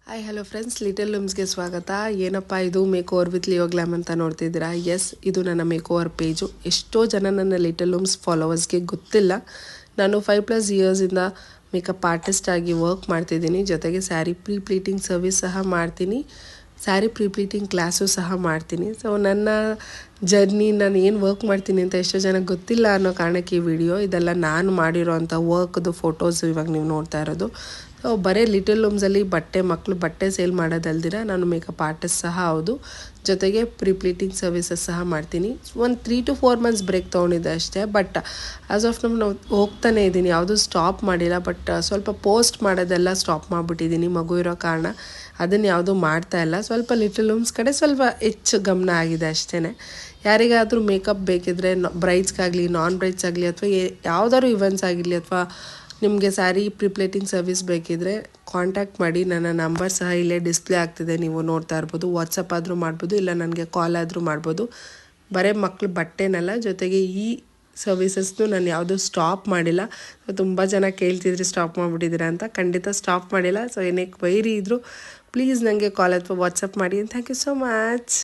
Hi hello friends, little ಲೂಮ್ಸ್ಗೆ ಸ್ವಾಗತ. ಏನಪ್ಪ ಇದು make over with Leo glam ಅಂತ ನೋಡ್ತಿದ್ದೀರಾ? ಎಸ್, ಇದು ನನ್ನ ಮೇಕ್ ಓವರ್ ಪೇಜು. ಎಷ್ಟೋ ಜನ ನನ್ನ ಲಿಟಲ್ ಲೂಮ್ಸ್ ಫಾಲೋವರ್ಸ್ಗೆ ಗೊತ್ತಿಲ್ಲ, ನಾನು 5+ ಇಯರ್ಸಿಂದ ಮೇಕಪ್ ಆರ್ಟಿಸ್ಟ್ ಆಗಿ ವರ್ಕ್ ಮಾಡ್ತಿದ್ದೀನಿ. ಜೊತೆಗೆ ಸ್ಯಾರಿ ಪ್ರೀ ಪ್ಲೀಟಿಂಗ್ ಸರ್ವಿಸ್ ಸಹ ಮಾಡ್ತೀನಿ, ಸ್ಯಾರಿ ಪ್ರೀ ಪ್ಲೀಟಿಂಗ್ ಕ್ಲಾಸು ಸಹ ಮಾಡ್ತೀನಿ. ಸೊ ನನ್ನ ಜರ್ನಿ, ನಾನು ಏನು ವರ್ಕ್ ಮಾಡ್ತೀನಿ ಅಂತ ಎಷ್ಟೋ ಜನಕ್ಕೆ ಗೊತ್ತಿಲ್ಲ ಅನ್ನೋ ಕಾರಣಕ್ಕೆ ಈ ವಿಡಿಯೋ. ಇದೆಲ್ಲ ನಾನು ಮಾಡಿರೋ ಅಂಥ ವರ್ಕ್ದು ಫೋಟೋಸು ಇವಾಗ ನೀವು ನೋಡ್ತಾ ಇರೋದು. ಸೊ ಬರೀ ಲಿಟಲ್ ಲೂಮ್ಸಲ್ಲಿ ಮಕ್ಕಳು ಬಟ್ಟೆ ಸೇಲ್ ಮಾಡೋದಲ್ದಿರ ನಾನು ಮೇಕಪ್ ಆರ್ಟಿಸ್ಟ್ ಸಹ ಹೌದು. ಜೊತೆಗೆ ಪ್ರೀ ಪ್ಲೀಟಿಂಗ್ ಸರ್ವಿಸಸ್ ಸಹ ಮಾಡ್ತೀನಿ. ಒಂದು 3 to 4 ಮಂತ್ಸ್ ಬ್ರೇಕ್ ತೊಗೊಂಡಿದ್ದೆ ಅಷ್ಟೇ. ಬಟ್ ಆಸ್ ಆಫ್ ನಾವು ಹೋಗ್ತಾನೆ ಇದ್ದೀನಿ, ಯಾವುದೂ ಸ್ಟಾಪ್ ಮಾಡಿಲ್ಲ. ಬಟ್ ಸ್ವಲ್ಪ ಪೋಸ್ಟ್ ಮಾಡೋದೆಲ್ಲ ಸ್ಟಾಪ್ ಮಾಡಿಬಿಟ್ಟಿದ್ದೀನಿ, ಮಗು ಇರೋ ಕಾರಣ ಅದನ್ನು ಯಾವುದೂ ಮಾಡ್ತಾಯಿಲ್ಲ. ಸ್ವಲ್ಪ ಲಿಟಲ್ ಲೂಮ್ಸ್ ಕಡೆ ಸ್ವಲ್ಪ ಹೆಚ್ಚು ಗಮನ ಆಗಿದೆ ಅಷ್ಟೇ. ಯಾರಿಗಾದರೂ ಮೇಕಪ್ ಬೇಕಿದ್ದರೆ, ಬ್ರೈಡ್ಸ್ಗಾಗಲಿ ನಾನ್ ಬ್ರೈಡ್ಸ್ ಆಗಲಿ ಅಥವಾ ಯಾವುದಾದ್ರು ಇವೆಂಟ್ಸ್ ಆಗಿರಲಿ ಅಥವಾ ನಿಮಗೆ ಸ್ಯಾರಿ ಪ್ರಿಪ್ಲೇಟಿಂಗ್ ಸರ್ವಿಸ್ ಬೇಕಿದ್ದರೆ ಕಾಂಟ್ಯಾಕ್ಟ್ ಮಾಡಿ. ನನ್ನ ನಂಬರ್ ಸಹ ಇಲ್ಲೇ ಡಿಸ್ಪ್ಲೇ ಆಗ್ತಿದೆ, ನೀವು ನೋಡ್ತಾ ಇರ್ಬೋದು. ವಾಟ್ಸಪ್ ಆದರೂ ಮಾಡ್ಬೋದು, ಇಲ್ಲ ನನಗೆ ಕಾಲ್ ಆದರೂ ಮಾಡ್ಬೋದು. ಬರೀ ಮಕ್ಕಳು ಬಟ್ಟೆನಲ್ಲ, ಜೊತೆಗೆ ಈ ಸರ್ವಿಸಸ್ನು ನಾನು ಯಾವುದೂ ಸ್ಟಾಪ್ ಮಾಡಿಲ್ಲ. ತುಂಬ ಜನ ಕೇಳ್ತಿದ್ರಿ ಸ್ಟಾಪ್ ಮಾಡಿಬಿಟ್ಟಿದ್ದೀರಾ ಅಂತ. ಖಂಡಿತ ಸ್ಟಾಪ್ ಮಾಡಿಲ್ಲ. ಸೊ ಏನೇ ಕ್ವೈರಿ ಇದ್ದರೂ ಪ್ಲೀಸ್ ನನಗೆ ಕಾಲ್ ಅಥವಾ ವಾಟ್ಸಪ್ ಮಾಡಿ. Thank you so much.